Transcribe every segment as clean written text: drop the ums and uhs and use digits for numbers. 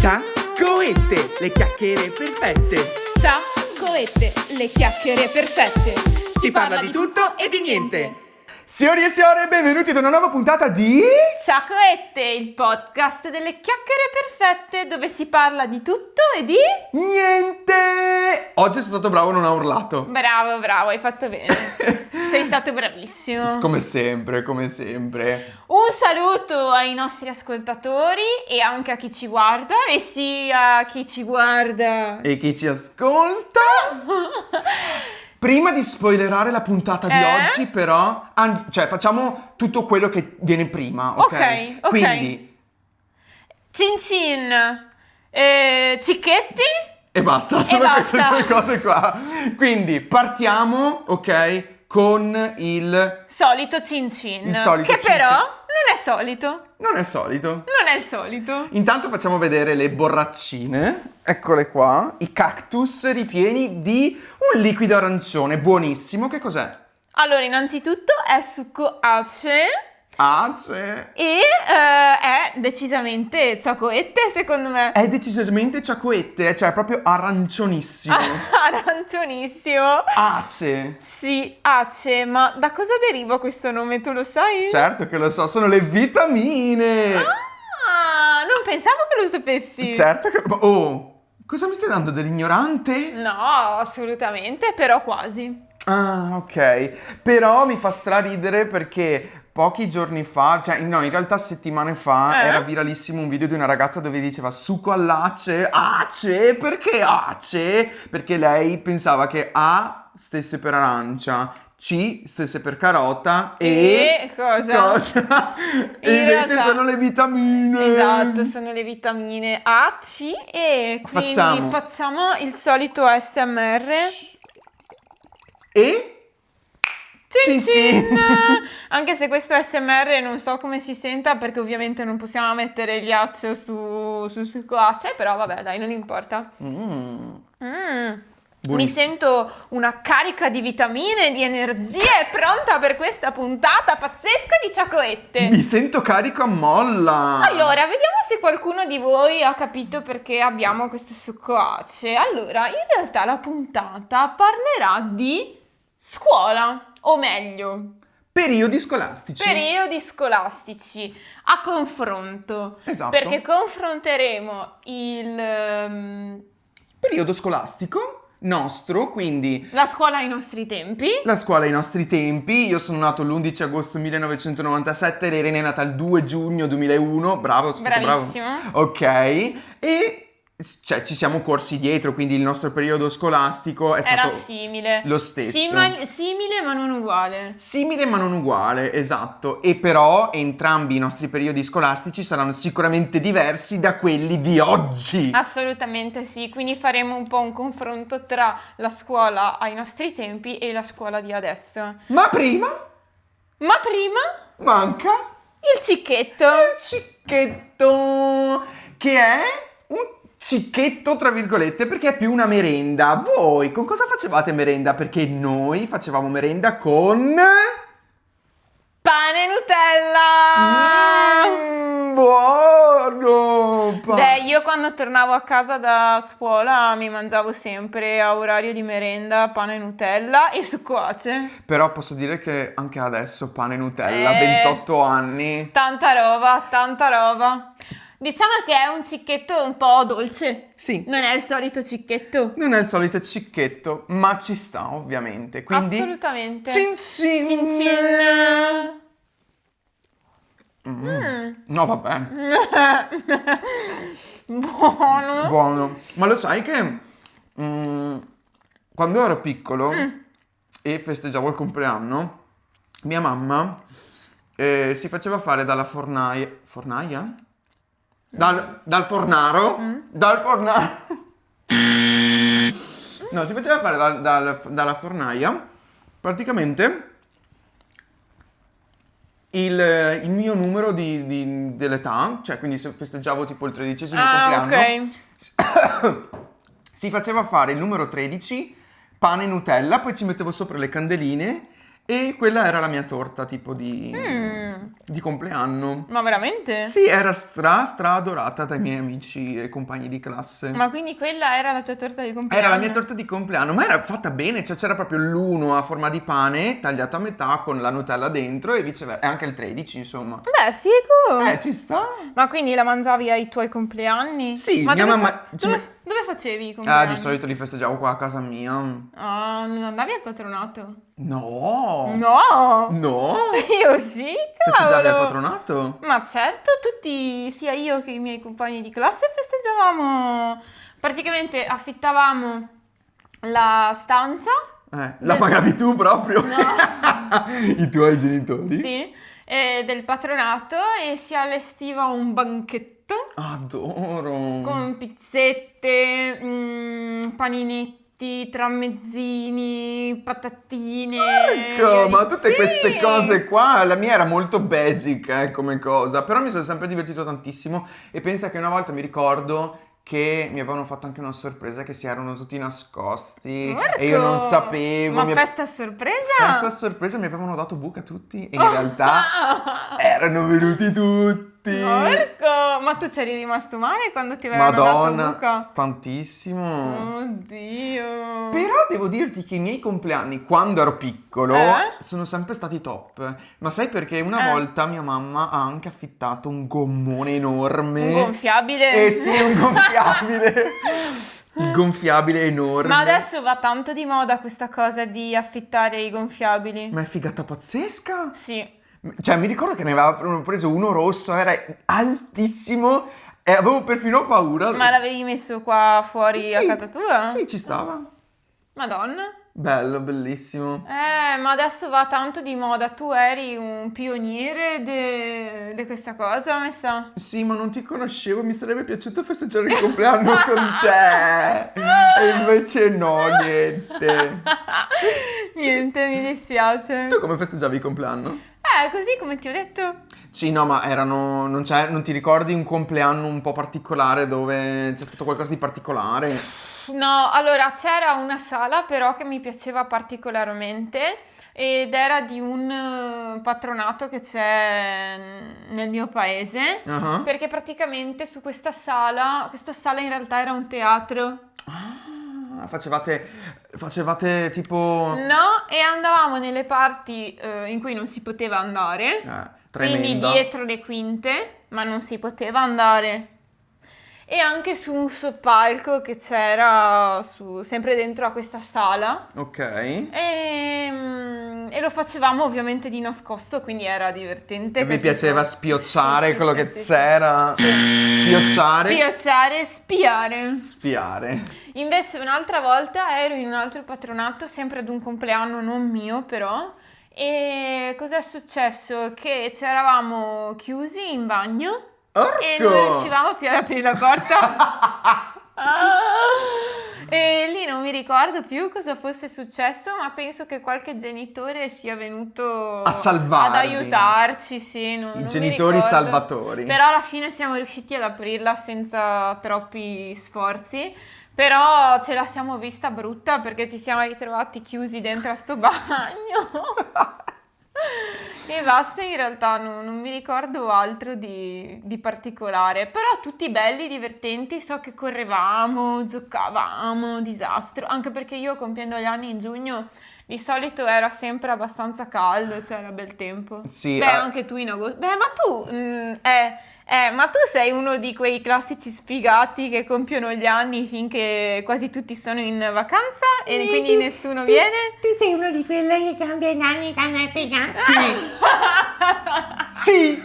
Ciaccoette, le chiacchiere perfette. Ciaccoette, le chiacchiere perfette. Si parla di tutto e di niente. Signori e signore, benvenuti ad una nuova puntata di Ciaccoette, il podcast delle chiacchiere perfette dove si parla di tutto e di... niente. Oggi sono stato bravo, non ho urlato. Bravo, hai fatto bene. Sei stato bravissimo. Come sempre, come sempre. Un saluto ai nostri ascoltatori e anche a chi ci guarda e sia chi ci guarda E chi ci ascolta? Prima di spoilerare la puntata di oggi, però, facciamo tutto quello che viene prima, ok? Ok. Quindi, Cin cin, cicchetti. e basta, sono queste basta. due cose qua. Quindi, partiamo, ok, con il... Solito cin cin. Il solito che cin però cin. non è solito. Non è solito. Non è il solito. Intanto facciamo vedere le borraccine. Eccole qua. I cactus ripieni di un liquido arancione. Buonissimo. Che cos'è? Allora, innanzitutto è succo ace Ace. e è decisamente cioccolette, secondo me. È decisamente ciacquette, cioè è proprio arancionissimo. Arancionissimo. Ace. Sì, ace, ma da cosa deriva questo nome, tu lo sai? Certo che lo so, sono le vitamine. Ah, non pensavo che lo sapessi. Certo che... Oh, cosa mi stai dando dell'ignorante? No, assolutamente, però quasi. Ah, ok. Però mi fa straridere perché pochi giorni fa, cioè no, in realtà settimane fa, era viralissimo un video di una ragazza dove diceva succo all'ace. Ace? Perché ace? Perché lei pensava che A stesse per arancia, C stesse per carota e cosa? E invece realtà- sono le vitamine. Esatto, sono le vitamine A, C e quindi facciamo il solito ASMR. E Cin Cin cin! cin. Anche se questo ASMR non so come si senta perché ovviamente non possiamo mettere il ghiaccio sul succo ace, però vabbè dai, non importa. Mi sento una carica di vitamine, di energie pronta per questa puntata pazzesca di cioccolette. Mi sento carico a molla. Allora, vediamo se qualcuno di voi ha capito perché abbiamo questo succo ace. Allora, in realtà la puntata parlerà di scuola, o meglio, Periodi scolastici. periodi scolastici a confronto. Esatto. Perché confronteremo Periodo scolastico nostro, quindi la scuola ai nostri tempi. la scuola ai nostri tempi. Io sono nato l'11 agosto 1997, lei è nata il 2 giugno 2001. Bravo, sono stato bravo. Bravissimo. Ok. E cioè ci siamo corsi dietro, quindi il nostro periodo scolastico è Era stato simile. lo stesso. Simile ma non uguale. Simile ma non uguale, esatto. E però entrambi i nostri periodi scolastici saranno sicuramente diversi da quelli di oggi. Assolutamente sì, quindi faremo un po' un confronto tra la scuola ai nostri tempi e la scuola di adesso. Ma prima Ma prima manca il cicchetto. il cicchetto, che è un cicchetto tra virgolette perché è più una merenda. Voi con cosa facevate merenda? Perché noi facevamo merenda con... Pane Nutella! Buono! Beh, io quando tornavo a casa da scuola mi mangiavo sempre a orario di merenda pane Nutella e succo ace. Però posso dire che anche adesso pane Nutella, 28 anni. Tanta roba, tanta roba. Diciamo che è un cicchetto un po' dolce. Sì. Non è il solito cicchetto. Non è il solito cicchetto, ma ci sta ovviamente. Quindi Assolutamente. Cin cin. Cin cin. No, vabbè. Buono. Buono. Ma lo sai che quando ero piccolo e festeggiavo il compleanno, mia mamma si faceva fare dalla fornaia? Dal fornaro? Dal fornaro? No, si faceva fare dalla fornaia praticamente il mio numero dell'età, cioè quindi se festeggiavo tipo il 13° compleanno, Ok. si faceva fare il numero 13, pane e Nutella, poi ci mettevo sopra le candeline E quella era la mia torta tipo Mm, di compleanno. ma veramente? Sì, era stra adorata dai miei amici e compagni di classe. Ma quindi quella era la tua torta di compleanno? Era la mia torta di compleanno, ma era fatta bene, cioè c'era proprio l'uno a forma di pane tagliato a metà con la Nutella dentro e viceversa, e anche il 13, insomma. Beh, figo! Ci sta. Ma quindi la mangiavi ai tuoi compleanni? Sì, Ma mia dove, mamma dove facevi i compleanni? di solito li festeggiavo qua a casa mia. Ah, non andavi al patronato? No. No! No. Io sì, Festeggiavi al cavolo! patronato? Ma certo, tutti, sia io che i miei compagni di classe festeggiavamo. Praticamente affittavamo la stanza. La pagavi tu proprio? No. I tuoi genitori? Sì, del patronato e si allestiva un banchetto Adoro. con pizzette, paninetti, tramezzini, patatine. Ecco, ma tutte Sì. queste cose qua, la mia era molto basic come cosa, però mi sono sempre divertito tantissimo e pensa che una volta mi ricordo che mi avevano fatto anche una sorpresa che si erano tutti nascosti e io non sapevo. Ma festa a sorpresa? Festa a sorpresa, mi avevano dato buca tutti e in realtà erano venuti tutti. Porco! Ma tu c'eri rimasto male quando ti avevano Madonna, dato buca? tantissimo. Oddio. Però devo dirti che i miei compleanni, quando ero piccolo, sono sempre stati top. Ma sai perché? Una volta mia mamma ha anche affittato un gommone enorme. Un gonfiabile? Eh sì, un gonfiabile. Il gonfiabile enorme. Ma adesso va tanto di moda questa cosa di affittare i gonfiabili. Ma è figata pazzesca. Sì. Cioè, mi ricordo che ne avevamo preso uno rosso, era altissimo e avevo perfino paura. Ma l'avevi messo qua fuori a casa tua? Sì, ci stava. Madonna. Bello, bellissimo. Ma adesso va tanto di moda. Tu eri un pioniere di questa cosa, mi sa. Sì, ma non ti conoscevo, mi sarebbe piaciuto festeggiare il compleanno con te. E invece no, niente. Niente, mi dispiace. Tu come festeggiavi il compleanno? Così come ti ho detto. Sì, no, ma non ti ricordi un compleanno un po' particolare dove c'è stato qualcosa di particolare? No, allora c'era una sala però che mi piaceva particolarmente ed era di un patronato che c'è nel mio paese, Ah. perché praticamente su questa sala in realtà era un teatro. Ah, facevate tipo... No, e andavamo nelle parti in cui non si poteva andare, quindi Tremenda. dietro le quinte, ma non si poteva andare. E anche su un soppalco che c'era sempre dentro a questa sala. Ok. E lo facevamo ovviamente di nascosto, quindi era divertente. E vi capito? piaceva spiozzare Sì, quello sì, che sì, c'era? Spiozzare? Spiozzare, spiare. Spiare. Invece un'altra volta ero in un altro patronato, sempre ad un compleanno non mio però, e cos'è successo? Che ci eravamo chiusi in bagno e non Orco! riuscivamo più ad aprire la porta. E lì non mi ricordo più cosa fosse successo, ma penso che qualche genitore sia venuto A salvarvi. ad aiutarci, sì, non mi Genitori ricordo. salvatori. Però alla fine siamo riusciti ad aprirla senza troppi sforzi. Però ce la siamo vista brutta perché ci siamo ritrovati chiusi dentro a sto bagno. E basta, in realtà non mi ricordo altro di particolare, però tutti belli, divertenti, so che correvamo, giocavamo, disastro, anche perché io compiendo gli anni in giugno di solito era sempre abbastanza caldo, c'era bel tempo. Sì, Beh, anche tu in agosto. Beh, ma tu, ma tu sei uno di quei classici sfigati che compiono gli anni finché quasi tutti sono in vacanza e Sì, quindi nessuno viene? Tu sei uno di quelli che cambia gli anni quando è piegato. Sì!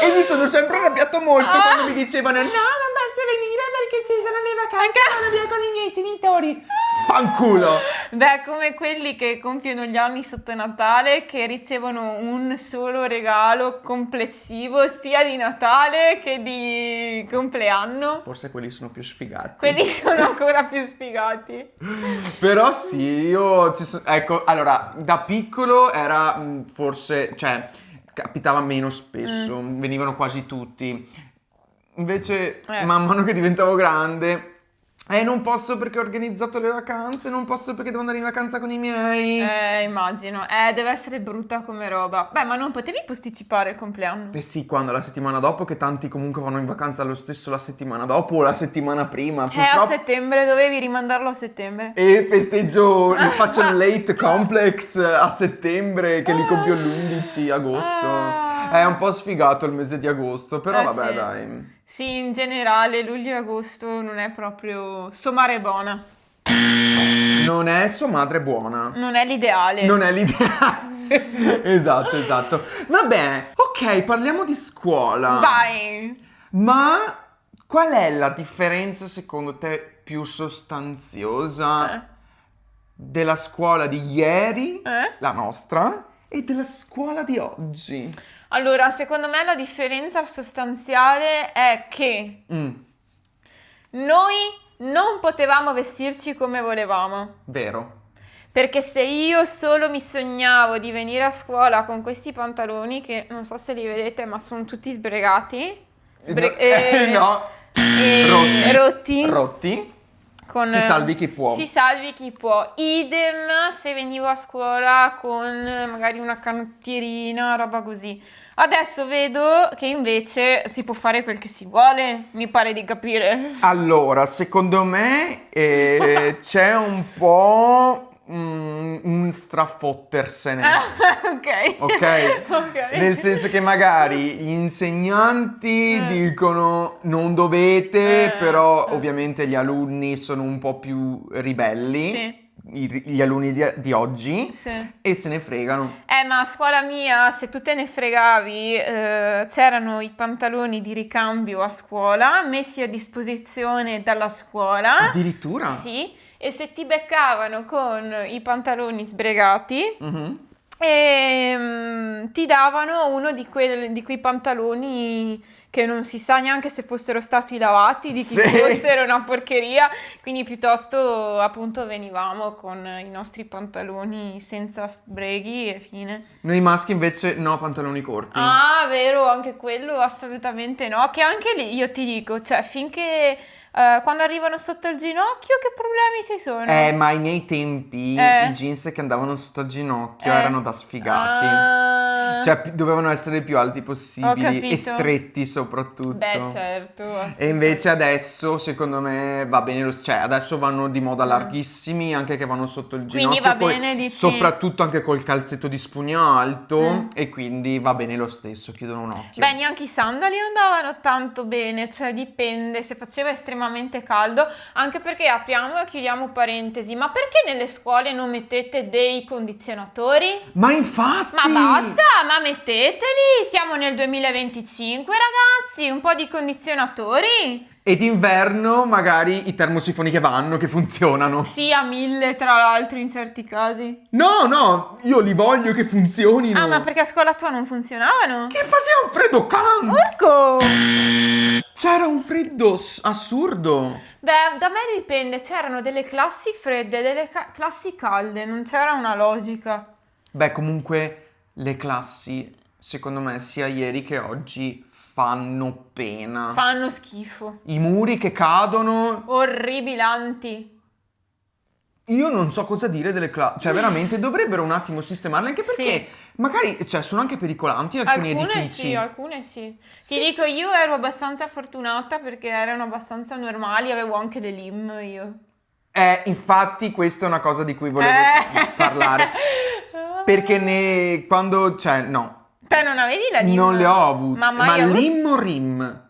E mi sono sempre arrabbiato molto quando mi dicevano No, non basta venire perché ci sono le vacanze e vado via con i miei genitori. fanculo! Beh, come quelli che compiono gli anni sotto Natale, che ricevono un solo regalo complessivo sia di Natale che di compleanno. Forse quelli sono più sfigati. Quelli sono ancora più sfigati. Però sì, ecco, allora, da piccolo era forse, cioè, capitava meno spesso, venivano quasi tutti. Invece, man mano che diventavo grande, Non posso perché ho organizzato le vacanze, non posso perché devo andare in vacanza con i miei. Immagino. Deve essere brutta come roba. Beh, ma non potevi posticipare il compleanno? Eh sì, quando? La settimana dopo, che tanti comunque vanno in vacanza lo stesso la settimana dopo o la settimana prima. A settembre, dovevi rimandarlo a settembre. E festeggio, li faccio il late complex a settembre che li compio l'11 agosto. È un po' sfigato il mese di agosto, però vabbè, sì. dai. Sì, in generale luglio e agosto non è proprio sua mare buona. Non è sua madre buona. Non è l'ideale. Non è l'ideale. Esatto. Vabbè, ok, parliamo di scuola. Vai. Ma qual è la differenza secondo te più sostanziosa della scuola di ieri, la nostra, e della scuola di oggi? Allora, secondo me la differenza sostanziale è che noi non potevamo vestirci come volevamo. Vero. Perché se io solo mi sognavo di venire a scuola con questi pantaloni, che non so se li vedete, ma sono tutti sbregati. No. Rotti. Si salvi chi può. Si salvi chi può. Idem se venivo a scuola con magari una canottierina, roba così. Adesso vedo che invece si può fare quel che si vuole, mi pare di capire. Allora, secondo me c'è un po' un strafottersene. Ok? Nel senso che magari gli insegnanti dicono non dovete, però ovviamente gli alunni sono un po' più ribelli. Sì. Gli alunni di oggi e se ne fregano. Ma a scuola mia, se tu te ne fregavi, c'erano i pantaloni di ricambio a scuola messi a disposizione dalla scuola. Addirittura? Sì, e se ti beccavano con i pantaloni sbregati, ti davano uno di quei pantaloni che non si sa neanche se fossero stati lavati, di chi fossero, una porcheria, quindi piuttosto appunto venivamo con i nostri pantaloni senza sbreghi e fine. Noi maschi invece no, pantaloni corti. Ah, vero, anche quello assolutamente no, che anche lì io ti dico, cioè finché quando arrivano sotto il ginocchio che problemi ci sono? Ma ai miei tempi i jeans che andavano sotto il ginocchio erano da sfigati. Cioè dovevano essere più alti possibili e stretti soprattutto. Beh, certo. E invece adesso secondo me va bene cioè adesso vanno di moda larghissimi, anche che vanno sotto il ginocchio. Quindi va bene, dici? Soprattutto anche col calzetto di spugno alto e quindi va bene lo stesso, chiudono un occhio. Beh, neanche i sandali andavano tanto bene, cioè dipende, se faceva estremamente caldo, anche perché apriamo e chiudiamo parentesi, ma perché nelle scuole non mettete dei condizionatori? Ma infatti! Ma basta, ma metteteli, siamo nel 2025 ragazzi, un po' di condizionatori. E d'inverno magari i termosifoni che vanno, che funzionano. Sì, a 1000 tra l'altro in certi casi. No, io li voglio che funzionino. Ah, ma perché a scuola tua non funzionavano? Che faceva un freddo can! Porco! C'era un freddo assurdo. Beh, da me dipende, c'erano delle classi fredde e delle classi calde, non c'era una logica. Beh, comunque le classi, secondo me, sia ieri che oggi fanno pena. Fanno schifo. I muri che cadono. Orribilanti. Io non so cosa dire delle classi, cioè veramente dovrebbero un attimo sistemarle, anche perché magari, cioè, sono anche pericolanti alcuni edifici. Alcune sì. Ti dico, io ero abbastanza fortunata perché erano abbastanza normali, avevo anche le lim io. Infatti questa è una cosa di cui volevo parlare. Perché quando, cioè, no. Te non avevi la lim? Non le ho avute. Ma lim o rim?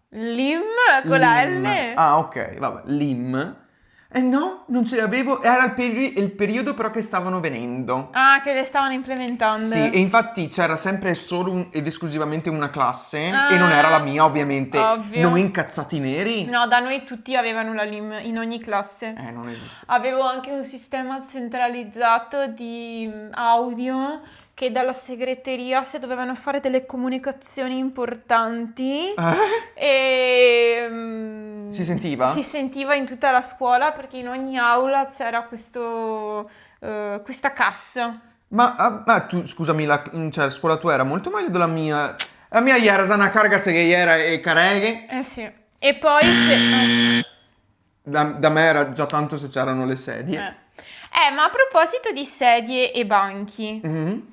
Lim con la L? Ah, ok, vabbè, lim. No, non ce le avevo. Era il periodo però che stavano venendo. Ah, che le stavano implementando. Sì, e infatti c'era sempre solo ed esclusivamente una classe e non era la mia, ovviamente. Ovvio. Noi incazzati neri. No, da noi tutti avevano la lim in ogni classe. Non esiste. Avevo anche un sistema centralizzato di audio che dalla segreteria, se dovevano fare delle comunicazioni importanti, si sentiva? Si sentiva in tutta la scuola perché in ogni aula c'era questa cassa. Ma tu, scusami, cioè, la scuola tua era molto meglio della mia. La mia era una carga se che era e careghe. Sì. E poi se... Da me era già tanto se c'erano le sedie. Ma a proposito di sedie e banchi, Mhm.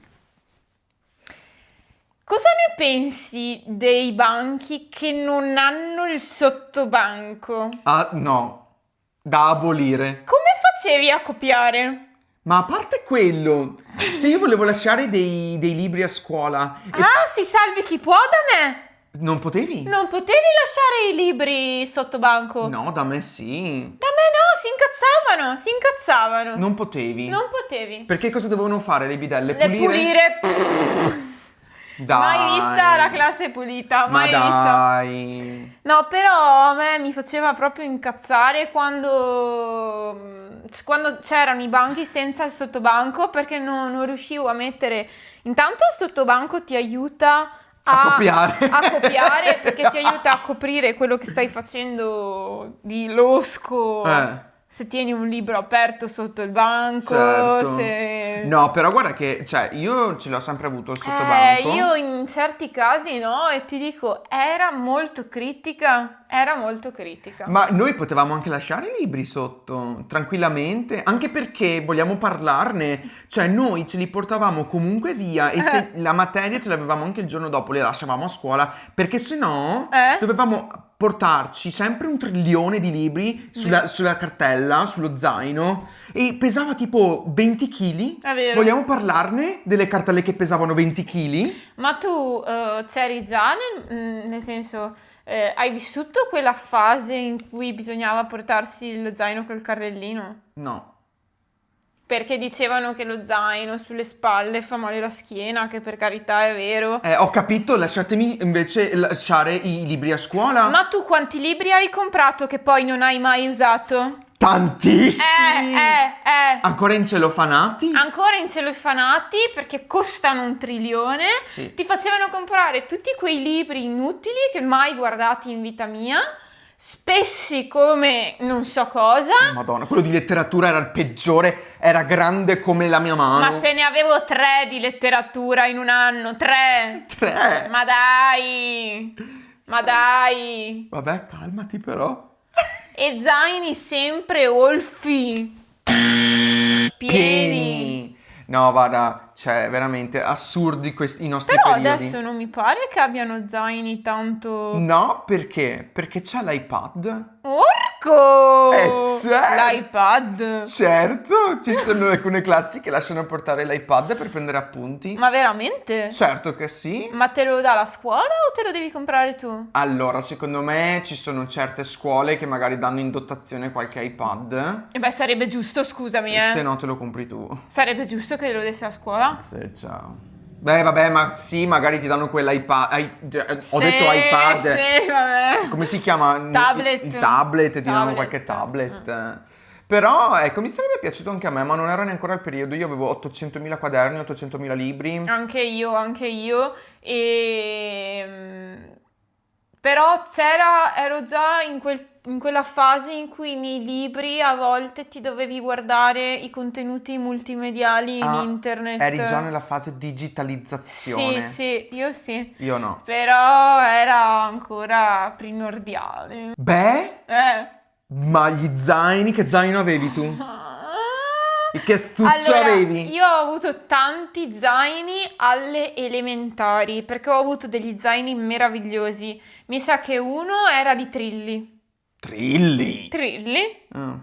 cosa ne pensi dei banchi che non hanno il sottobanco? Ah, no, da abolire. Come facevi a copiare? Ma a parte quello, se io volevo lasciare dei libri a scuola e Si salvi chi può da me! non potevi? Non potevi lasciare i libri sotto banco? No, da me sì. Da me no, si incazzavano. Non potevi. Non potevi. Perché cosa dovevano fare le bidelle? Le pulire. Dai. Mai vista la classe pulita, Ma mai vista. dai. No, però a me mi faceva proprio incazzare quando c'erano i banchi senza il sottobanco, perché non riuscivo a mettere. Intanto il sottobanco ti aiuta A copiare. a copiare, perché ti aiuta a coprire quello che stai facendo di losco. Se tieni un libro aperto sotto il banco, Certo. se... No, però guarda che, cioè, io ce l'ho sempre avuto il sottobanco. Io in certi casi no, e ti dico, era molto critica. Ma noi potevamo anche lasciare i libri sotto, tranquillamente, anche perché vogliamo parlarne, cioè noi ce li portavamo comunque via e se la materia ce l'avevamo anche il giorno dopo, le lasciavamo a scuola, perché sennò dovevamo portarci sempre 1 trilione di libri sulla cartella, sullo zaino, e pesava tipo 20 kg. È vero. Vogliamo parlarne delle cartelle che pesavano 20 kg? Ma tu c'eri già nel senso, hai vissuto quella fase in cui bisognava portarsi lo zaino col carrellino? No. Perché dicevano che lo zaino sulle spalle fa male la schiena, che per carità è vero. Ho capito, lasciatemi invece lasciare i libri a scuola. Ma tu quanti libri hai comprato che poi non hai mai usato? Tantissimi! Ancora in cellofanati? Ancora in cellofanati perché costano 1 trilione. Sì. Ti facevano comprare tutti quei libri inutili che mai guardati in vita mia, spessi come non so cosa. Madonna, quello di letteratura era il peggiore, era grande come la mia mano. Ma se ne avevo 3 di letteratura in un anno, 3. 3? Ma dai! Ma dai! Vabbè, calmati però. E zaini sempre olfi. Pieni. No, guarda, cioè, veramente assurdi i nostri Però periodi. adesso non mi pare che abbiano zaini tanto... No, perché? Perché c'è l'iPad. Orco! Certo. L'iPad. Certo, ci sono alcune classi che lasciano portare l'iPad per prendere appunti. Ma veramente? Certo che sì. Ma te lo dà la scuola o te lo devi comprare tu? Allora, secondo me ci sono certe scuole che magari danno in dotazione qualche iPad. E beh, sarebbe giusto, scusami, Se no te lo compri tu. Sarebbe giusto che lo dessi a scuola? Sì, ciao. Beh, vabbè, ma sì, magari ti danno quell'iPad. Ho Sì, detto iPad. Sì, vabbè. Come si chiama? Tablet. Il tablet, ti danno Tablet. qualche tablet. Però, ecco, mi sarebbe piaciuto anche a me, ma non era neanche il periodo. Io avevo 800.000 quaderni, 800.000 libri. Anche io. Però ero già in quella fase in cui nei libri a volte ti dovevi guardare i contenuti multimediali in internet. Eri già nella fase digitalizzazione. Sì, io sì. Io no. Però era ancora primordiale. Beh, ma gli zaini, che zaino avevi tu? Che astuccio Allora, avevi? io ho avuto tanti zaini alle elementari, perché ho avuto degli zaini meravigliosi. Mi sa che uno era di Trilli. Trilli? Trilli? Ah.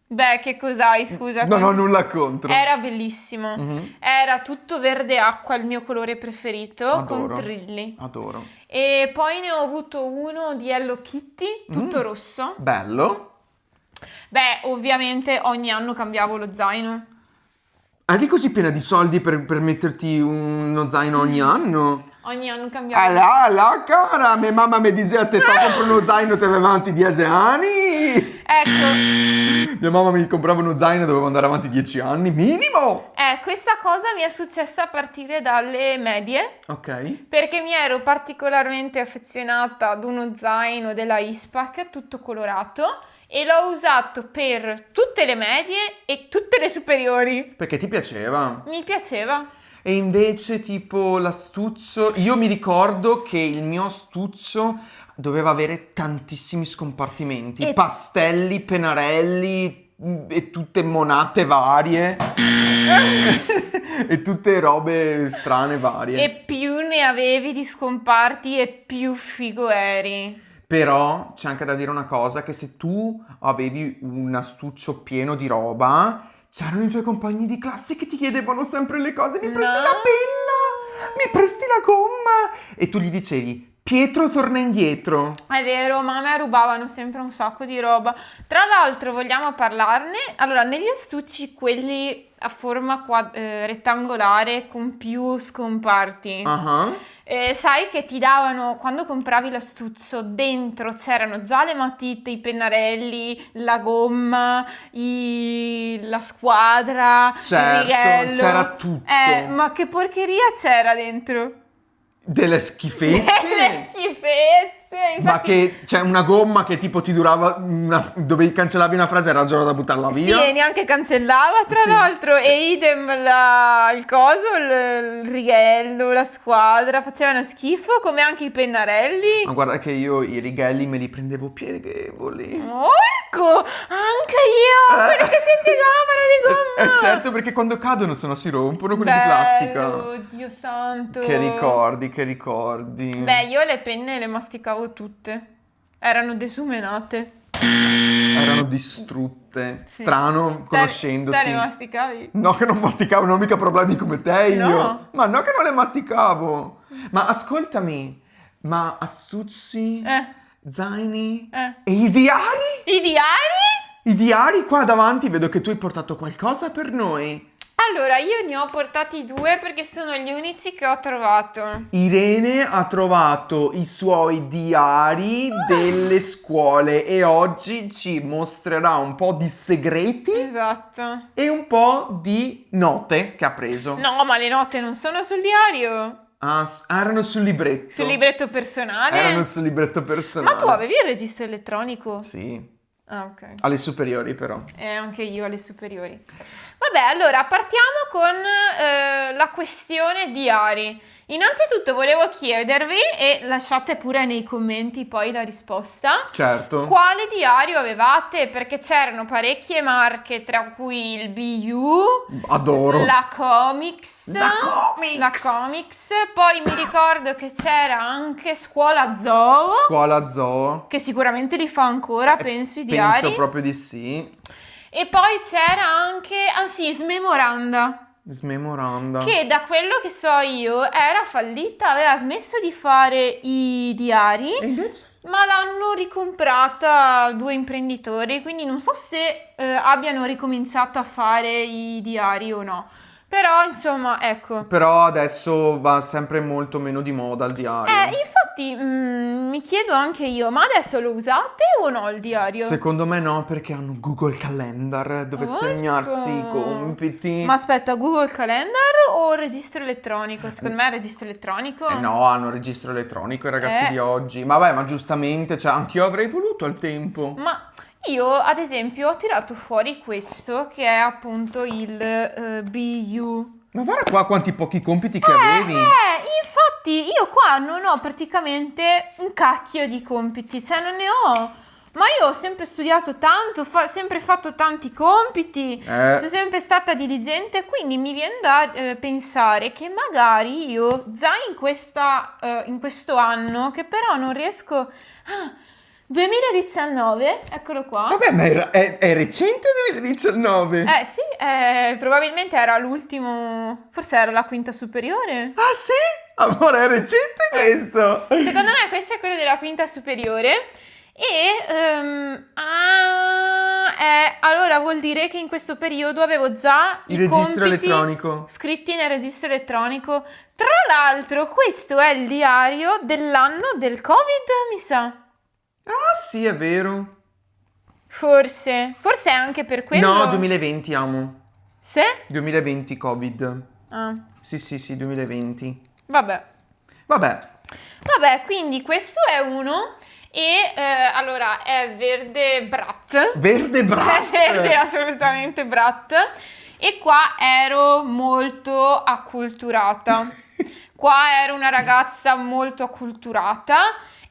Beh, che cos'hai, scusa? Non ho nulla contro. Era bellissimo. Mhm. Era tutto verde acqua, il mio colore preferito, Adoro. con Trilli. Adoro. E poi ne ho avuto uno di Hello Kitty, tutto rosso. Bello. Beh, ovviamente ogni anno cambiavo lo zaino. Eri così piena di soldi per metterti uno zaino ogni anno? Ogni anno cambiavo. Allora, cara, mia mamma mi diceva te compro uno zaino te avevo avanti 10 anni. Ecco, Mia mamma mi comprava uno zaino e dovevo andare avanti 10 anni, minimo. questa cosa mi è successa a partire dalle medie, Ok. perché mi ero particolarmente affezionata ad uno zaino della Ispac, tutto colorato, e l'ho usato per tutte le medie e tutte le superiori. Perché ti piaceva? Mi piaceva. E invece tipo l'astuccio, io mi ricordo che il mio astuccio doveva avere tantissimi scompartimenti, E- pastelli, pennarelli e tutte monate varie e tutte robe strane varie. E più ne avevi di scomparti e più figo eri. Però c'è anche da dire una cosa, che se tu avevi un astuccio pieno di roba, c'erano i tuoi compagni di classe che ti chiedevano sempre le cose, mi presti No. la penna, mi presti la gomma, e tu gli dicevi, Pietro torna indietro. È vero, ma a me rubavano sempre un sacco di roba. Tra l'altro, vogliamo parlarne? Allora, negli astucci, quelli a forma rettangolare con più scomparti, Ah, sai che ti davano, quando compravi l'astuccio, dentro c'erano già le matite, i pennarelli, la gomma, la squadra, il Certo, righello. c'era tutto. Ma che porcheria c'era dentro? Delle schifezze. Le schifezze, Ma infatti. che c'è una gomma che tipo ti durava dovevi cancellavi una frase, era già da buttarla via. Sì, e neanche cancellava, tra Sì. l'altro, e idem il coso, il righello, la squadra, facevano schifo, come anche i pennarelli. Ma guarda che io i righelli me li prendevo pieghevoli. Porco, anche io, quelli che si piegavano di gomma. Certo, perché quando cadono se no si rompono quelli di plastica. Bello, Dio santo. Che ricordi, che ricordi. Beh, io le penne le masticavo tutte, erano desumenate. Erano distrutte. Sì. Strano, conoscendoti. Te le masticavi? No, che non masticavo, non ho mica problemi come te io. No. Ma no che non le masticavo. Ma ascoltami, ma astucci, zaini e i diari? I diari? I diari qua davanti vedo che tu hai portato qualcosa per noi. Allora, io ne ho portati 2 perché sono gli unici che ho trovato. Irene ha trovato i suoi diari delle scuole e oggi ci mostrerà un po' di segreti Esatto. e un po' di note che ha preso. No, ma le note non sono sul diario, Erano sul libretto. sul libretto personale. Erano sul libretto personale. Ma tu avevi il registro elettronico? Sì, Ah, ok. alle superiori però. Anche io alle superiori. Vabbè, allora partiamo con la questione diari. Innanzitutto volevo chiedervi, e lasciate pure nei commenti poi la risposta, Certo. quale diario avevate? Perché c'erano parecchie marche, tra cui il BU, Adoro. la Comics, La Comics! la Comics, poi mi ricordo che c'era anche Scuola Zoo, Scuola zoo. che sicuramente li fa ancora, penso, i diari. Penso proprio di sì. E poi c'era anche, Smemoranda, Smemoranda. che da quello che so io era fallita, aveva smesso di fare i diari, E invece? ma l'hanno ricomprata 2 imprenditori, quindi non so se abbiano ricominciato a fare i diari o no. Però, insomma, ecco. Però adesso va sempre molto meno di moda il diario. Infatti, mi chiedo anche io, ma adesso lo usate o no il diario? Secondo me no, perché hanno Google Calendar dove Porco. segnarsi i compiti. Ma aspetta, Google Calendar o registro elettronico? Secondo me è registro elettronico. No, hanno registro elettronico i ragazzi Eh. di oggi. Ma vabbè, ma giustamente, cioè, anch'io avrei voluto al tempo. Ma io, ad esempio, ho tirato fuori questo che è appunto il BU. Ma guarda qua quanti pochi compiti che avevi. Infatti io qua non ho praticamente un cacchio di compiti, cioè non ne ho. Ma io ho sempre studiato tanto, ho sempre fatto tanti compiti, sono sempre stata diligente, quindi mi viene da pensare che magari io già in questo anno, che però non riesco... 2019, eccolo qua. Vabbè, ma è recente 2019. Sì, probabilmente era l'ultimo, forse era la quinta superiore. Ah sì? Amore, è recente questo. Secondo me questo è quello della quinta superiore e allora vuol dire che in questo periodo avevo già Il i registro compiti elettronico. scritti nel registro elettronico. Tra l'altro questo è il diario dell'anno del Covid, mi sa. Ah sì, è vero. Forse è anche per quello. No, 2020 amo. Se? 2020 Covid. Ah, Sì, 2020. vabbè. Vabbè, Quindi questo è uno e allora è verde Brat. verde bravo. È verde, assolutamente Brat. E qua ero molto acculturata. Qua ero una ragazza molto acculturata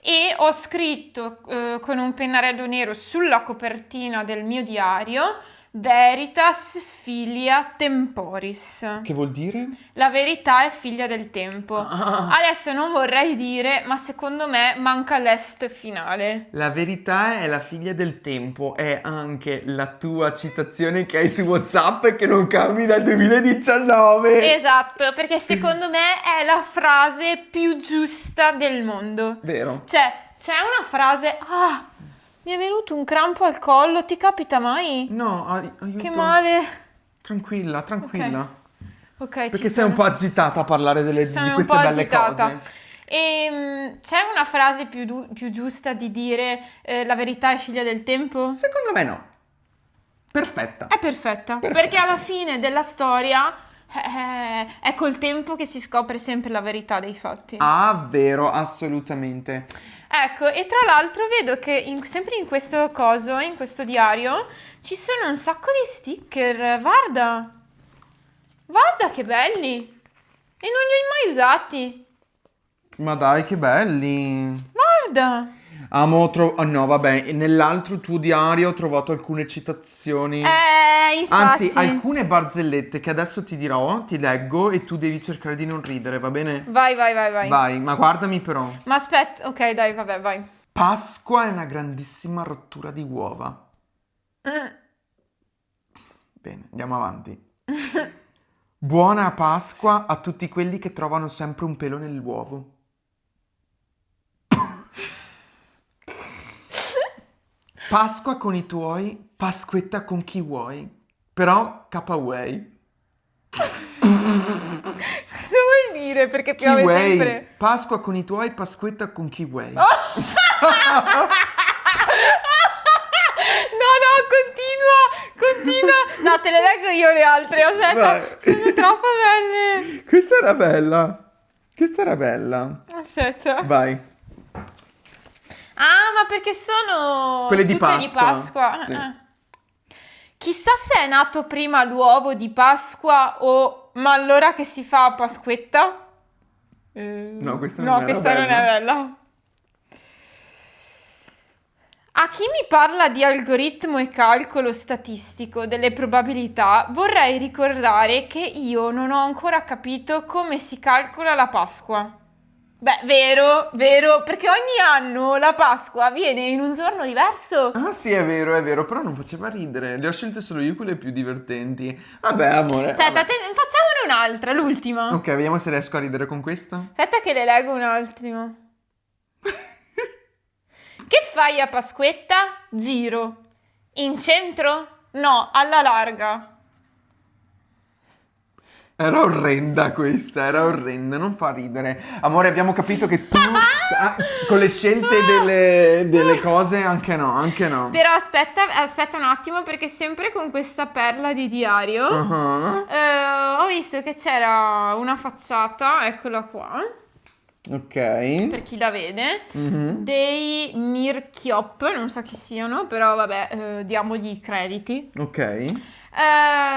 e ho scritto con un pennarello nero sulla copertina del mio diario Veritas filia temporis. Che vuol dire? La verità è figlia del tempo. Adesso non vorrei dire, ma secondo me manca l'est finale. La verità è la figlia del tempo, è anche la tua citazione che hai su WhatsApp e che non cambi dal 2019. Esatto, perché secondo me è la frase più giusta del mondo. Vero. Cioè, c'è una frase... Ah, mi è venuto un crampo al collo, ti capita mai? No, aiuto. Che male. Tranquilla. Ok, Perché sei un po' agitata a parlare di queste belle cose. C'è una frase più giusta di dire la verità è figlia del tempo? Secondo me no. Perfetta. È perfetta, perché alla fine della storia è col tempo che si scopre sempre la verità dei fatti. Ah, vero, assolutamente. Ecco, e tra l'altro vedo che sempre in questo coso, in questo diario, ci sono un sacco di sticker, guarda che belli, e non li ho mai usati, Ma dai, che belli. guarda. Amo, no, vabbè, nell'altro tuo diario ho trovato alcune citazioni. Infatti. Anzi, alcune barzellette che adesso ti dirò, ti leggo e tu devi cercare di non ridere, va bene? Vai. Vai, ma guardami però. Ma aspetta, ok, dai, vabbè, vai. Pasqua è una grandissima rottura di uova. Bene, andiamo avanti. Buona Pasqua a tutti quelli che trovano sempre un pelo nell'uovo. Pasqua con i tuoi, Pasquetta con chi vuoi. Però K-Way. Cosa vuol dire? Perché piove Kiwi. sempre. Pasqua con i tuoi, Pasquetta con chi vuoi. No, continua. No, te le leggo io le altre, aspetta. Vai. Sono troppo belle. Questa era bella. Aspetta. Vai. Ah, ma perché sono Quelle di tutte di Pasqua. Sì. Chissà se è nato prima l'uovo di Pasqua o ma allora che si fa a Pasquetta? No, questa No, non era questa non bella. è bella. A chi mi parla di algoritmo e calcolo statistico delle probabilità, vorrei ricordare che io non ho ancora capito come si calcola la Pasqua. Beh, vero, perché ogni anno la Pasqua avviene in un giorno diverso. Ah sì, è vero, però non faceva ridere. Le ho scelte solo io quelle più divertenti. Vabbè, amore. Aspetta, vabbè. facciamone un'altra, l'ultima. Ok, vediamo se riesco a ridere con questa. Aspetta che le leggo un attimo. Che fai a Pasquetta? Giro. In centro? No, alla larga. Era orrenda questa, non fa ridere. Amore, abbiamo capito che tu con le scelte delle cose anche no. Però aspetta un attimo perché sempre con questa perla di diario ho visto che c'era una facciata, eccola qua, Ok. per chi la vede, dei Nirchiop, non so chi siano, però vabbè, diamogli i crediti. Ok.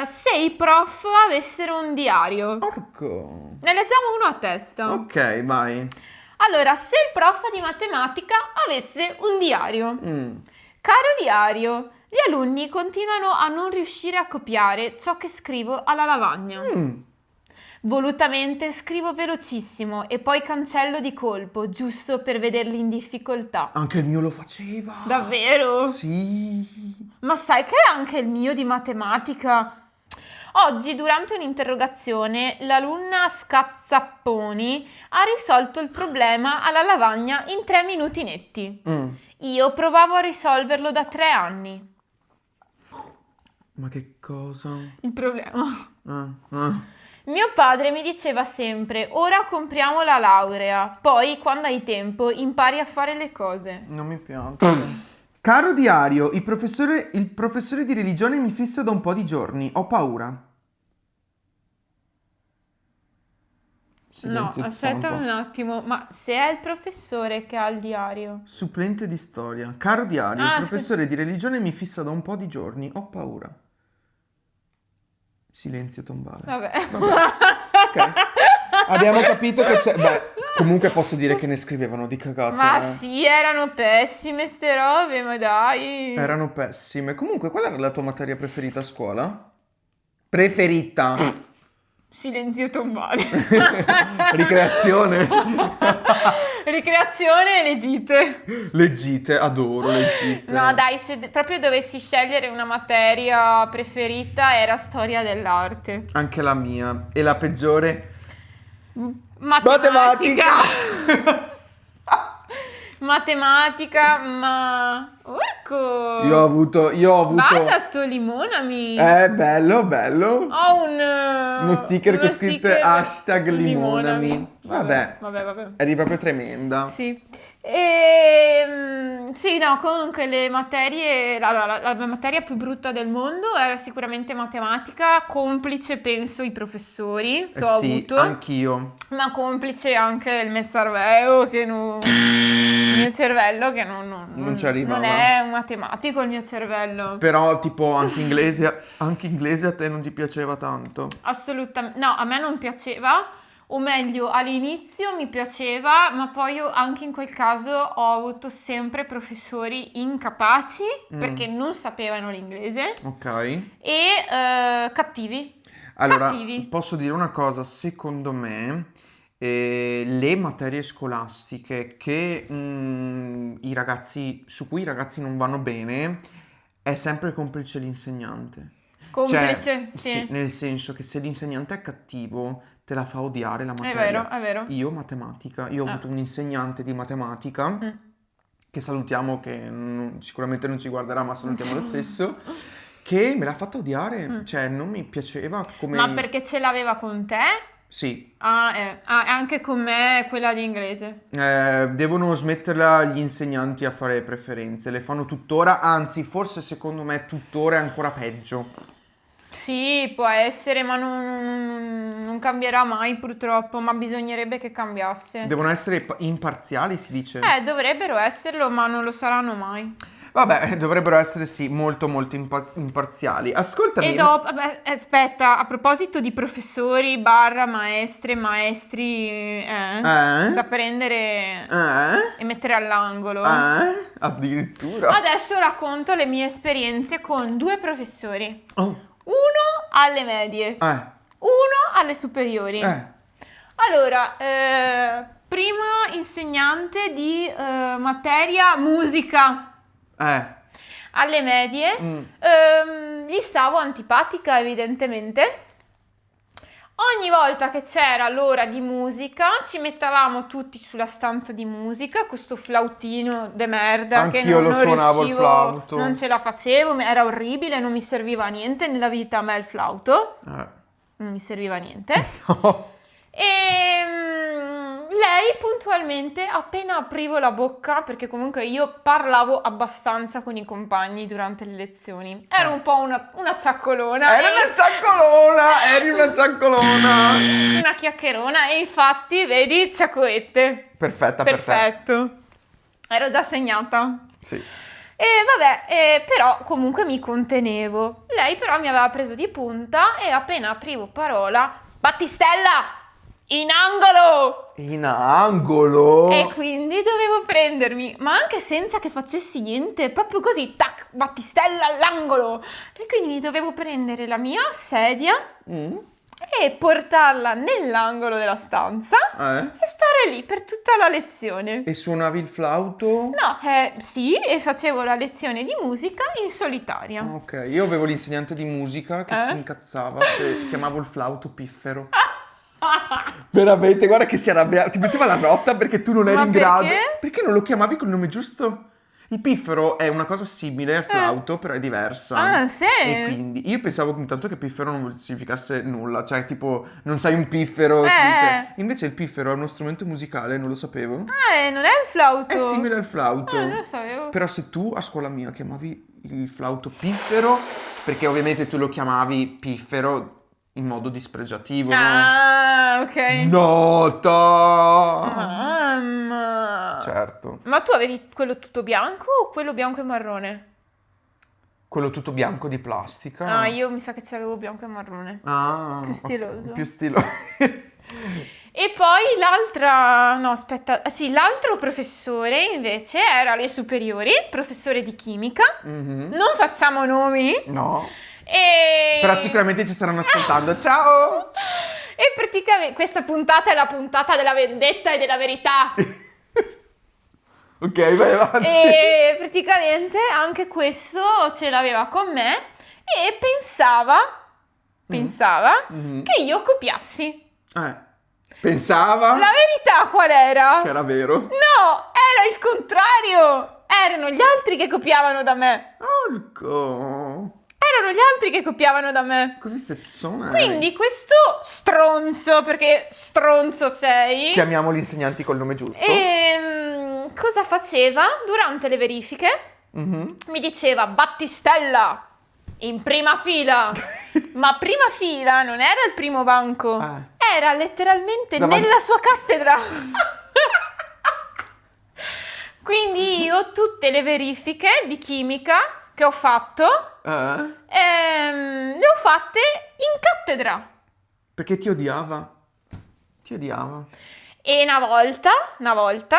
Se i prof avessero un diario. Porco. Ne leggiamo uno a testa. Ok, vai. Allora, se il prof di matematica avesse un diario. Caro diario, gli alunni continuano a non riuscire a copiare ciò che scrivo alla lavagna. Volutamente scrivo velocissimo e poi cancello di colpo, giusto per vederli in difficoltà. Anche il mio lo faceva. Davvero? Sì. Ma sai che anche il mio di matematica? Oggi, durante un'interrogazione, l'alunna Scazzapponi ha risolto il problema alla lavagna in 3 minuti netti. Io provavo a risolverlo da 3 anni. Ma che cosa? Il problema. Ah. Mio padre mi diceva sempre, ora compriamo la laurea, poi quando hai tempo impari a fare le cose. Non mi piace. Caro diario, il professore di religione mi fissa da un po' di giorni. Ho paura. Silenzio, No, aspetta un attimo, ma se è il professore che ha il diario? Supplente di storia. Caro diario, il professore di religione mi fissa da un po' di giorni. Ho paura. Silenzio tombale. Vabbè. Ok. Abbiamo capito che c'è... Beh, Comunque posso dire che ne scrivevano di cagate. Ma sì, erano pessime ste robe, ma dai. Erano pessime. Comunque, qual era la tua materia preferita a scuola? Preferita. Silenzio tombale. Ricreazione. Ricreazione e le gite. Le gite, adoro le gite. No, dai, se proprio dovessi scegliere una materia preferita era storia dell'arte. Anche la mia. E la peggiore? Matematica. Matematica, ma... Orco! Io ho avuto... Basta sto limonami. Bello. Ho Uno sticker con scritto hashtag limonami. Vabbè. Vabbè. Eri proprio tremenda. Sì. Sì, no, comunque le materie, la materia più brutta del mondo era sicuramente matematica, complice penso i professori che ho Sì, avuto, anch'io. ma complice anche il mio cervello che non... Il mio cervello che Non ci arrivava. non è un matematico il mio cervello. Però tipo anche inglese a te non ti piaceva tanto. Assolutamente, no, a me non piaceva, o meglio, all'inizio mi piaceva, ma poi io anche in quel caso ho avuto sempre professori incapaci perché non sapevano l'inglese Ok. e cattivi. Allora, Cattivi. posso dire una cosa, secondo me le materie scolastiche che su cui i ragazzi non vanno bene è sempre complice l'insegnante. Complice, Cioè, sì. nel senso che se l'insegnante è cattivo te la fa odiare la È materia. vero. Io matematica, io ho avuto un insegnante di matematica che salutiamo, che sicuramente non ci guarderà, ma salutiamo lo stesso, che me l'ha fatta odiare, cioè non mi piaceva come... Ma perché ce l'aveva con te? Sì, Anche con me quella di inglese. devono smetterla gli insegnanti a fare preferenze, le fanno tuttora, anzi forse secondo me tuttora è ancora peggio. Sì, può essere, ma non cambierà mai purtroppo, ma bisognerebbe che cambiasse. Devono essere imparziali, si dice. Dovrebbero esserlo, ma non lo saranno mai. Vabbè, dovrebbero essere sì, molto imparziali. Ascoltami. E dopo, aspetta, a proposito di professori, barra maestri, da prendere e mettere all'angolo. Addirittura. Adesso racconto le mie esperienze con 2 professori. Oh. Uno alle medie, uno alle superiori. Allora, prima insegnante di materia musica. Alle medie, gli stavo antipatica evidentemente. Ogni volta che c'era l'ora di musica ci mettavamo tutti sulla stanza di musica, questo flautino de merda. Anch'io che non lo suonavo il riuscivo, flauto. non ce la facevo, era orribile, non mi serviva a niente nella vita a me il flauto. Non mi serviva a niente. No. E lei puntualmente, appena aprivo la bocca, perché comunque io parlavo abbastanza con i compagni durante le lezioni, ero un po' una ciaccolona. Eri una ciaccolona. Una chiacchierona e infatti, vedi, ciaccoette. Perfetta. Perfetto. Ero già segnata. Sì. E vabbè, però comunque mi contenevo. Lei però mi aveva preso di punta e appena aprivo parola, Battistella! In angolo! In angolo? E quindi dovevo prendermi, ma anche senza che facessi niente, proprio così, tac, Battistella all'angolo! E quindi mi dovevo prendere la mia sedia e portarla nell'angolo della stanza e stare lì per tutta la lezione. E suonavi il flauto? No, sì, e facevo la lezione di musica in solitaria. Ok, io avevo l'insegnante di musica che si incazzava se chiamavo il flauto piffero. Veramente, guarda che si arrabbiava, ti metteva la rotta perché tu non eri in grado. Perché non lo chiamavi col nome giusto? Il piffero è una cosa simile al flauto, però è diversa. Ah, sì? E quindi io pensavo intanto che piffero non significasse nulla, cioè tipo non sai un piffero, si dice. Invece il piffero è uno strumento musicale, non lo sapevo. Non è il flauto. È simile al flauto. Non lo sapevo. Però se tu a scuola mia chiamavi il flauto piffero, perché ovviamente tu lo chiamavi piffero in modo dispregiativo, no? Ah, ok. Nota! Mamma. Certo. Ma tu avevi quello tutto bianco o quello bianco e marrone? Quello tutto bianco di plastica. Io mi sa che ce l'avevo bianco e marrone. Ah, Più stiloso. Più stiloso. E poi l'altra, no aspetta, sì, l'altro professore invece era alle superiori, professore di chimica, non facciamo nomi. No. E... Però sicuramente ci staranno ascoltando. Ciao! E praticamente questa puntata è la puntata della vendetta e della verità. Ok, vai avanti. E praticamente anche questo ce l'aveva con me e pensava che io copiassi. Pensava La verità qual era? che era vero. No, era il contrario. Erano gli altri che copiavano da me. Porco. Erano gli altri che copiavano da me. Così sezzona. Quindi questo stronzo, perché stronzo sei. Chiamiamo gli insegnanti col nome giusto. Cosa faceva? Durante le verifiche mi diceva Battistella in prima fila. Ma prima fila non era il primo banco, era letteralmente nella sua cattedra. Quindi io tutte le verifiche di chimica che ho fatto le ho fatte in cattedra. Perché ti odiava. Ti odiava. E una volta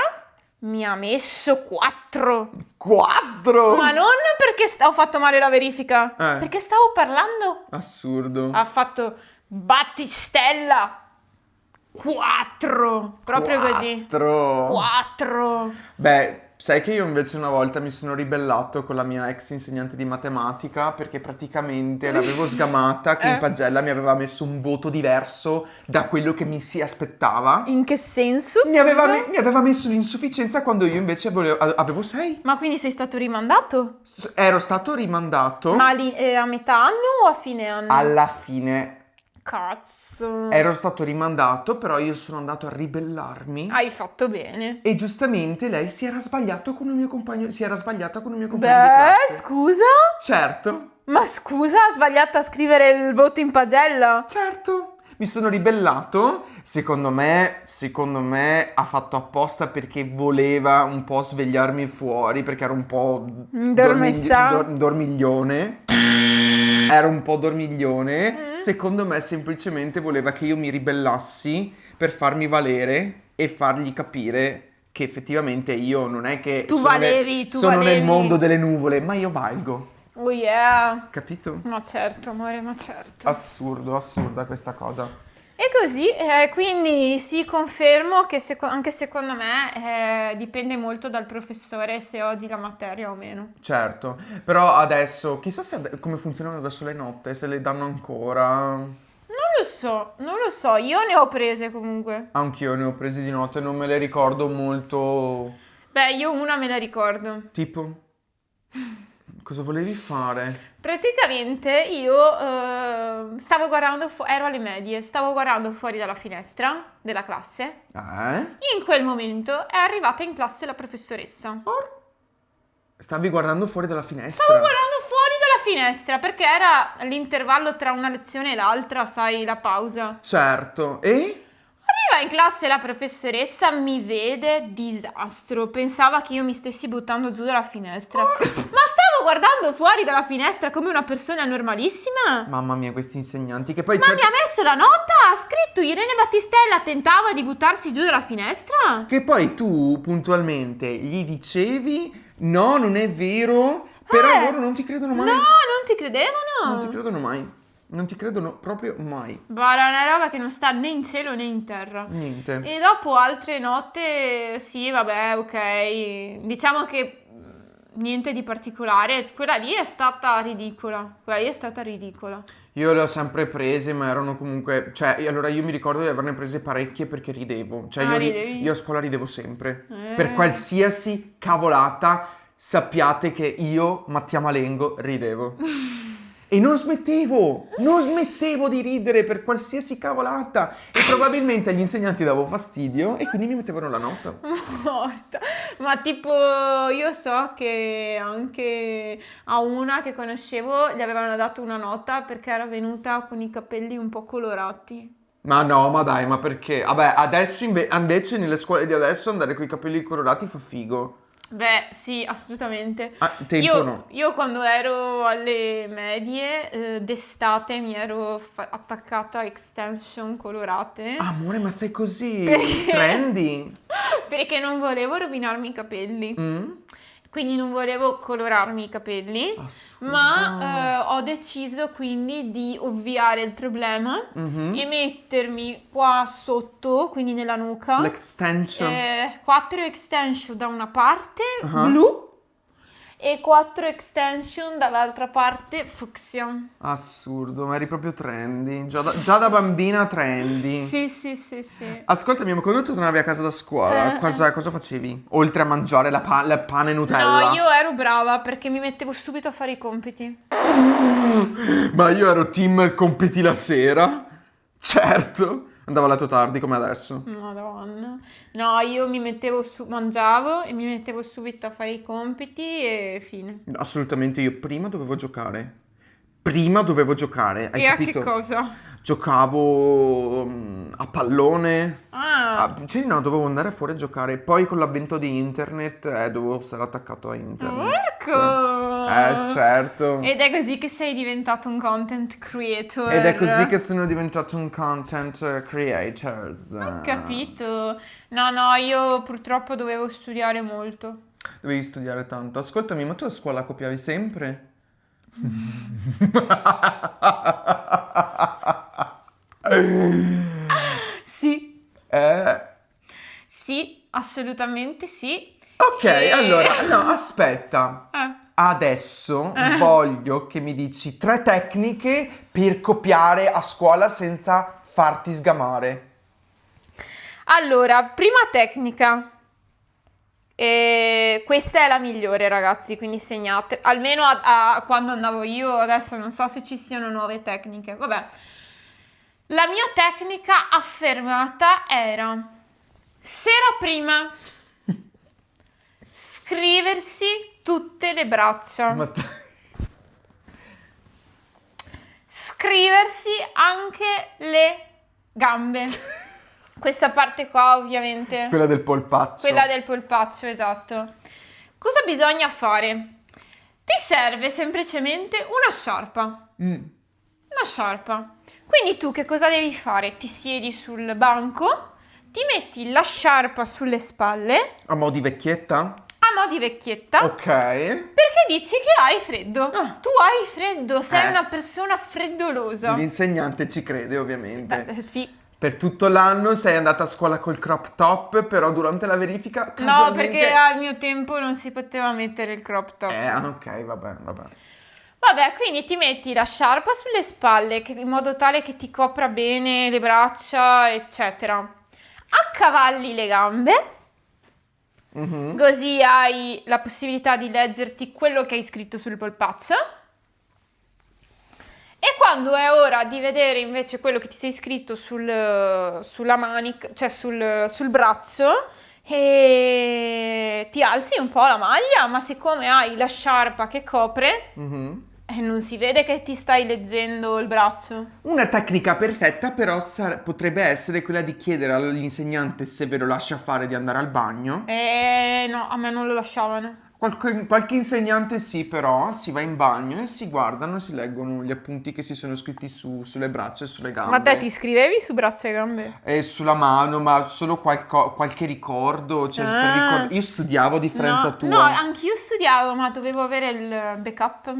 mi ha messo 4. 4! Ma non perché ho fatto male la verifica, perché stavo parlando. Assurdo. Ha fatto Battistella 4. Proprio così. 4. Beh, sai che io invece una volta mi sono ribellato con la mia ex insegnante di matematica perché praticamente l'avevo sgamata che in pagella mi aveva messo un voto diverso da quello che mi si aspettava. In che senso? Mi aveva messo l'insufficienza quando io invece avevo 6. Ma quindi sei stato rimandato? Ero stato rimandato Ma a metà anno o a fine anno? alla fine. Cazzo. Ero stato rimandato, però io sono andato a ribellarmi. Hai fatto bene. E giustamente lei si era sbagliato con il mio compagno. Si era sbagliata con il mio compagno Beh, di classe. scusa? Certo, Ma scusa, ha sbagliato a scrivere il voto in pagella? certo. Mi sono ribellato. Secondo me ha fatto apposta perché voleva un po' svegliarmi fuori, perché ero un po' dormiglione. Ero un po' dormiglione. Secondo me semplicemente voleva che io mi ribellassi per farmi valere e fargli capire che effettivamente io non è che sono nel mondo delle nuvole, ma io valgo. Oh yeah. Capito? Ma certo, amore, ma certo. Assurda questa cosa. E così, quindi sì, confermo che anche secondo me dipende molto dal professore se odi la materia o meno. Certo, però adesso, chissà come funzionano adesso le note, se le danno ancora. Non lo so, io ne ho prese comunque. Anch'io ne ho presi di note, non me le ricordo molto. Beh, io una me la ricordo. Tipo? Cosa volevi fare? Praticamente io stavo guardando, ero alle medie, stavo guardando fuori dalla finestra della classe. In quel momento è arrivata in classe la professoressa. Stavi guardando fuori dalla finestra? Stavo guardando fuori dalla finestra perché era l'intervallo tra una lezione e l'altra, sai, la pausa. Certo, e? Arriva in classe la professoressa, mi vede, disastro, pensava che io mi stessi buttando giù dalla finestra. Ma stavo guardando fuori dalla finestra come una persona normalissima. Mamma mia, questi insegnanti che poi... Ma mi ha messo la nota, ha scritto Irene Battistella tentava di buttarsi giù dalla finestra. Che poi tu puntualmente gli dicevi no, non è vero, però loro non ti credono mai. No, non ti credevano. Non ti credono mai. Non ti credono proprio mai. Guarda, è una roba che non sta né in cielo né in terra. Niente. E dopo altre note, sì, vabbè, ok. Diciamo che niente di particolare. Quella lì è stata ridicola. Io le ho sempre prese, ma erano comunque... Cioè, allora io mi ricordo di averne prese parecchie perché ridevo. Cioè, io a scuola ridevo sempre. Per qualsiasi cavolata, sappiate che io, Mattia Malengo, ridevo. E non smettevo di ridere per qualsiasi cavolata. E probabilmente agli insegnanti davo fastidio e quindi mi mettevano la nota. Morta. Ma tipo, io so che anche a una che conoscevo gli avevano dato una nota perché era venuta con i capelli un po' colorati. Ma no, ma dai, ma perché? Vabbè, adesso invece nelle scuole di adesso andare con i capelli colorati fa figo. Beh, sì, assolutamente. Ah, tempo Io, no. io quando ero alle medie, d'estate mi ero attaccata a extension colorate. Amore, ma sei così Perché? trendy? Perché non volevo rovinarmi i capelli. Mm? Quindi non volevo colorarmi i capelli, Assurdo. ma ho deciso quindi di ovviare il problema Mhm. e mettermi qua sotto, quindi nella nuca, L'extension. 4 extension da una parte Ah. blu e 4 extension dall'altra parte fucsia. Assurdo, ma eri proprio trendy. Già da bambina trendy. Sì, sì, sì, sì. Ascoltami, ma quando tu tornavi a casa da scuola, cosa facevi? Oltre a mangiare la pane e Nutella? No, io ero brava perché mi mettevo subito a fare i compiti. Ma io ero team compiti la sera. Certo. Andavo a letto tardi come adesso. Madonna. No, io mi mettevo mangiavo e mi mettevo subito a fare i compiti e fine. Assolutamente, io prima dovevo giocare. Hai E a capito? che cosa? Giocavo a pallone. Ah, Sì, no, dovevo andare fuori a giocare. Poi con l'avvento di internet, dovevo stare attaccato a internet. porco! Certo. Ed è così che sei diventato un content creator. Ed è così che sono diventato un content creator. Ho capito. No, io purtroppo dovevo studiare molto. Dovevi studiare tanto. Ascoltami, ma tu a scuola copiavi sempre? Sì, Eh, sì, assolutamente sì. ok, E- allora, no, aspetta. Eh. Adesso voglio che mi dici 3 tecniche per copiare a scuola senza farti sgamare. Allora, prima tecnica. E questa è la migliore, ragazzi, quindi segnate. Almeno a quando andavo io, adesso non so se ci siano nuove tecniche. Vabbè. La mia tecnica affermata era sera prima scriversi tutte le braccia. Ma Scriversi anche le gambe. Questa parte qua, ovviamente. quella del polpaccio. Quella del polpaccio, esatto. Cosa bisogna fare? Ti serve semplicemente una sciarpa. Mm. Una sciarpa. Quindi tu che cosa devi fare? Ti siedi sul banco, ti metti la sciarpa sulle spalle, A mo' di vecchietta? a mo' di vecchietta, Ok. perché dici che hai freddo. Ah. Tu hai freddo, sei Eh. una persona freddolosa. L'insegnante ci crede, ovviamente. Sì. Per tutto l'anno sei andata a scuola col crop top, però durante la verifica No, casualmente... perché al mio tempo non si poteva mettere il crop top. Ok, vabbè. Vabbè, quindi ti metti la sciarpa sulle spalle in modo tale che ti copra bene le braccia, eccetera. Accavalli le gambe, Mhm. così hai la possibilità di leggerti quello che hai scritto sul polpaccio. E quando è ora di vedere invece quello che ti sei scritto sulla manica, cioè sul braccio, e ti alzi un po' la maglia, ma siccome hai la sciarpa che copre, Mhm. non si vede che ti stai leggendo il braccio. Una tecnica perfetta però potrebbe essere quella di chiedere all'insegnante se ve lo lascia fare di andare al bagno. No, a me non lo lasciavano. Qualche insegnante sì, però si va in bagno e si guardano e si leggono gli appunti che si sono scritti sulle braccia e sulle gambe. Ma te ti scrivevi su braccia e gambe? E sulla mano, ma solo qualche ricordo, cioè Ah. io studiavo a differenza No, tua. no, anch'io studiavo, ma dovevo avere il backup.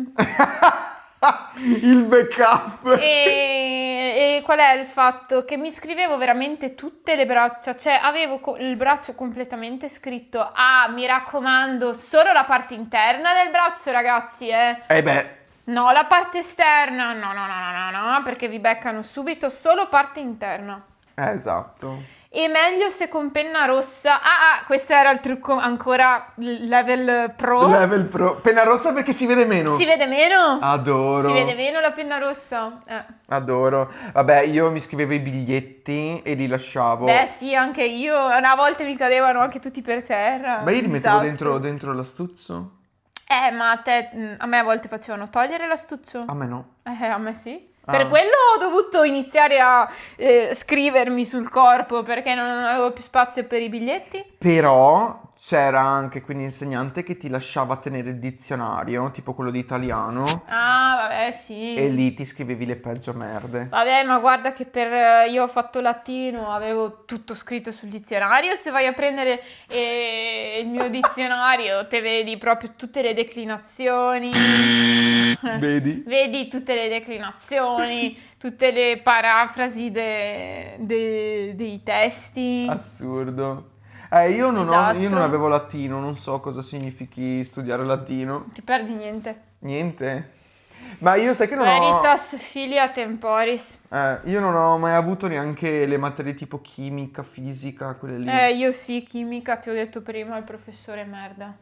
Il backup. E qual è il fatto? Che mi scrivevo veramente tutte le braccia, cioè avevo il braccio completamente scritto. Ah, mi raccomando, solo la parte interna del braccio, ragazzi, Eh beh, No, la parte esterna, no, perché vi beccano subito, solo parte interna. esatto. E meglio se con penna rossa. Questo era il trucco ancora level pro. Level pro. Penna rossa perché si vede meno. Si vede meno? Adoro. Si vede meno la penna rossa? Adoro. Vabbè, io mi scrivevo i biglietti e li lasciavo. Beh, sì, anche io. Una volta mi cadevano anche tutti per terra. Beh, io li mettevo Disastro. dentro l'astuzzo. Ma a me a volte facevano togliere l'astuccio. A me no. A me sì. Ah. Per quello ho dovuto iniziare a scrivermi sul corpo perché non avevo più spazio per i biglietti. Però c'era anche quell'insegnante che ti lasciava tenere il dizionario, tipo quello di italiano, Ah, vabbè, sì. e lì ti scrivevi le peggio merde. Vabbè, ma guarda che io ho fatto latino, avevo tutto scritto sul dizionario. Se vai a prendere il mio dizionario, te vedi proprio tutte le declinazioni. Vedi? Vedi tutte le declinazioni, tutte le parafrasi dei testi. Assurdo. Io non Disastro. avevo latino, non so cosa significhi studiare latino. Non ti perdi niente. Niente. Ma io sai che non ho... Veritas filia temporis. Io non ho mai avuto neanche le materie tipo chimica, fisica, quelle lì. Io sì, chimica, ti ho detto prima, il professore merda.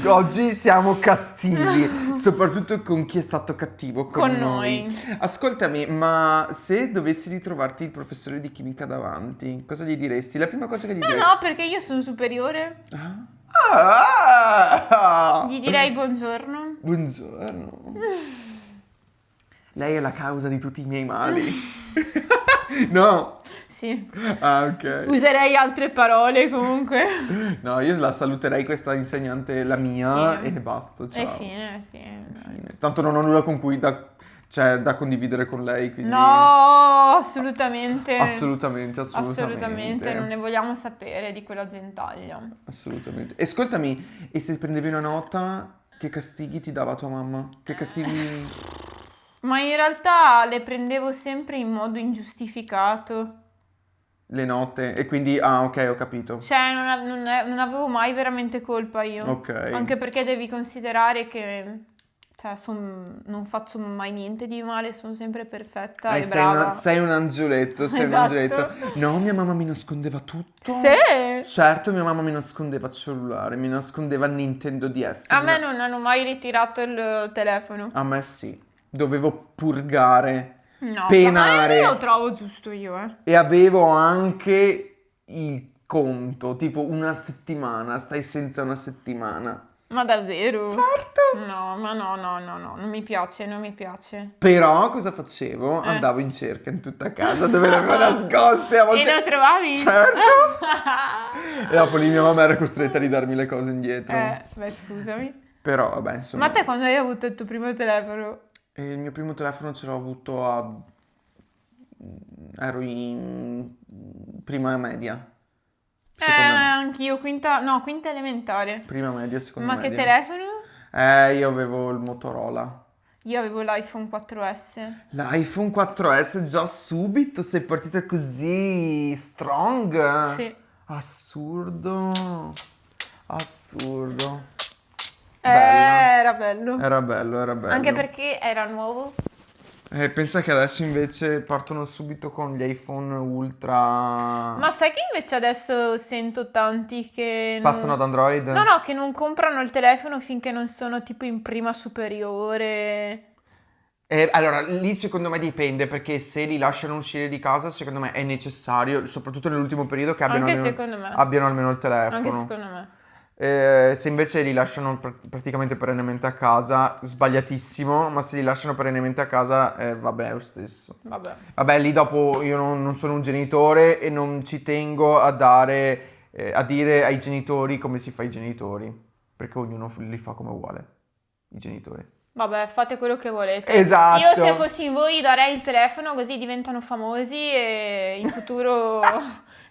Oggi siamo cattivi, soprattutto con chi è stato cattivo con noi. Ascoltami, ma se dovessi ritrovarti il professore di chimica davanti, cosa gli diresti? La prima cosa che gli diresti? No, perché io sono superiore. Ah! Gli direi buongiorno. Buongiorno. Lei è la causa di tutti i miei mali. No? Sì. Ah, ok. Userei altre parole comunque. No, io la saluterei questa insegnante, la mia, Sì. e basta, ciao. E fine, sì. Fine. Tanto non ho nulla con cui da condividere con lei, quindi... No, assolutamente. Assolutamente. Assolutamente, non ne vogliamo sapere di quella gentaglia. Assolutamente. E ascoltami, e se prendevi una nota, che castighi ti dava tua mamma? Che castighi... Ma in realtà le prendevo sempre in modo ingiustificato. Le note? E quindi... Ah, ok, ho capito. Cioè, non avevo mai veramente colpa io. Ok. Anche perché devi considerare che... Cioè, non faccio mai niente di male, sono sempre perfetta e brava. Sei un angioletto, sei un Esatto. angioletto. No, mia mamma mi nascondeva tutto. Sì! Certo, mia mamma mi nascondeva il cellulare, mi nascondeva il Nintendo DS. A me non hanno mai ritirato il telefono. A me sì. Dovevo purgare, No, penare. ma lo trovo giusto io, E avevo anche il conto, tipo una settimana, stai senza una settimana. Ma davvero? Certo! No, ma no, non mi piace, non mi piace. Però cosa facevo? Andavo in cerca in tutta casa dove le avevo nascoste. A volte... E lo trovavi? Certo! E dopo lì mia mamma era costretta a ridarmi le cose indietro. Beh, scusami. Però vabbè, insomma. Ma te quando hai avuto il tuo primo telefono? E il mio primo telefono ce l'ho avuto a... ero in prima media. Anch'io, quinta elementare. Prima media, seconda Ma media. che telefono? Io avevo il Motorola. Io avevo l'iPhone 4S. L'iPhone 4S già subito? Sei partita così strong? Sì. Assurdo. Bella. Era bello. Era bello. Anche perché era nuovo. Pensa che adesso invece partono subito con gli iPhone Ultra. Ma sai che invece adesso sento tanti che... Passano ad Android? No, che non comprano il telefono finché non sono tipo in prima superiore. Allora, lì secondo me dipende, perché se li lasciano uscire di casa, secondo me è necessario, soprattutto nell'ultimo periodo, che abbiano, Anche almeno, secondo me. abbiano almeno il telefono. Anche secondo me. Se invece li lasciano praticamente perennemente a casa, sbagliatissimo, ma se li lasciano perennemente a casa, vabbè, è lo stesso. Vabbè, lì dopo io non sono un genitore e non ci tengo a dire ai genitori come si fa ai genitori, perché ognuno li fa come vuole, i genitori. Vabbè, fate quello che volete. Esatto. Io se fossi in voi darei il telefono così diventano famosi e in futuro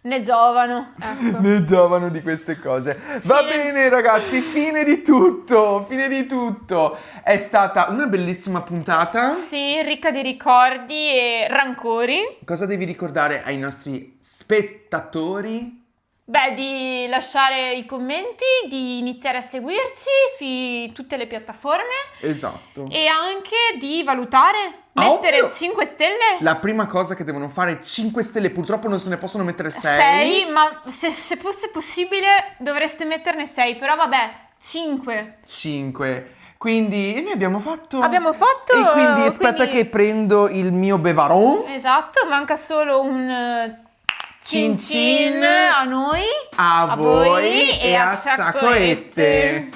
ne giovano. Ecco. Ne giovano di queste cose. Va bene ragazzi, fine di tutto. È stata una bellissima puntata. Sì, ricca di ricordi e rancori. Cosa devi ricordare ai nostri spettatori? Beh, di lasciare i commenti, di iniziare a seguirci su tutte le piattaforme. Esatto. E anche di valutare, mettere ovvio. 5 stelle. La prima cosa che devono fare è 5 stelle, purtroppo non se ne possono mettere 6. 6, ma se fosse possibile dovreste metterne 6, però vabbè, 5. 5. Quindi noi abbiamo fatto. E quindi aspetta che prendo il mio bevaron. Esatto, manca solo un cin cin a noi, a voi e a Zaccoette.